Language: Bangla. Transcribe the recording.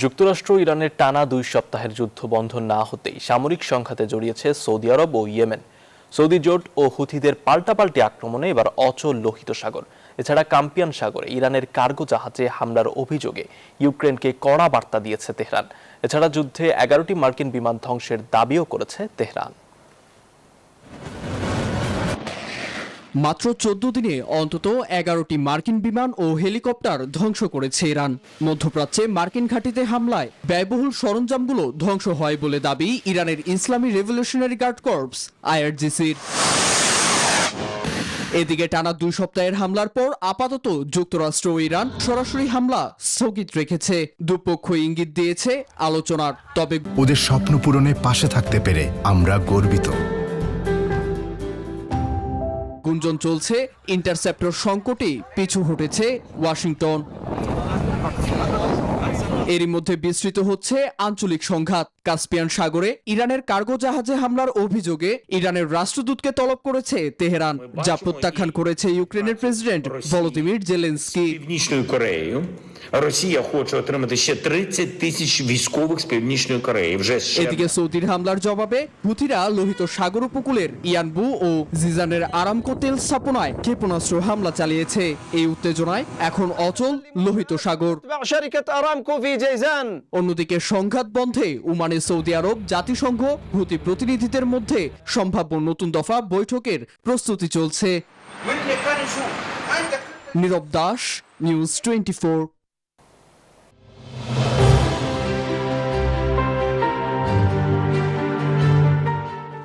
যুক্তরাষ্ট্র ইরানের টানা 2 সপ্তাহের যুদ্ধ বন্ধ না হতেই সামরিক সংঘাতে জড়িয়েছে সৌদি আরব ও ইয়েমেন। সৌদি জোট ও হুথিদের পাল্টাপাল্টি আক্রমণে এবার অচল লোহিত সাগর। এছাড়া কাস্পিয়ান সাগরে ইরানের কার্গো জাহাজে হামলার অভিযোগে ইউক্রেনকে কড়া বার্তা দিয়েছে তেহরান। এছাড়া যুদ্ধে 11টি মার্কিন বিমান ধ্বংসের দাবিও করেছে তেহরান। মাত্র 14 দিনে অন্তত 11টি মার্কিন বিমান ও হেলিকপ্টার ধ্বংস করেছে ইরান। মধ্যপ্রাচ্যে মার্কিন ঘাঁটিতে হামলায় ব্যয়বহুল সরঞ্জামগুলো ধ্বংস হয় বলে দাবি ইরানের ইসলামী রেভলিউশনারি গার্ড কর্পস আইআরজিসির। এদিকে টানা 2 সপ্তাহের হামলার পর আপাতত যুক্তরাষ্ট্র ও ইরান সরাসরি হামলা স্থগিত রেখেছে। দুপক্ষ ইঙ্গিত দিয়েছে আলোচনার, তবে ওদের স্বপ্ন পূরণে পাশে থাকতে পেরে আমরা গর্বিত। গুঞ্জন চলছে ইন্টারসেপ্টর সংকটে পিছু হটেছে ওয়াশিংটন। এরই মধ্যে বিস্তৃত হচ্ছে আঞ্চলিক সংঘাত। কাস্পিয়ান সাগরে ইরানের কার্গো জাহাজে হামলার অভিযোগে ইরানের রাষ্ট্রদূতকে তলব করেছে তেহরান, যা প্রত্যাখ্যান করেছে ইউক্রেনের প্রেসিডেন্ট ভলোদিমির জেলেনস্কি। Північною Кореєю Росія хоче отримати ще 30 тисяч військових з Північної Кореї. এদিকে সৌদির হামলার জবাবে হুথিরা লোহিত সাগর উপকূলের ইয়ানবু ও জিজানের আরামকো তেল স্থাপনায় ক্ষেপণাস্ত্র হামলা চালিয়েছে। এই উত্তেজনায় এখন অচল লোহিত সাগর। অন্যদিকে সংঘাত বন্ধে ওমানে সৌদি আরব, জাতিসংঘ, হুথি প্রতিনিধিদের মধ্যে সম্ভাব্য নতুন দফা বৈঠকের প্রস্তুতি চলছে। নীরব দাস, নিউজ 24।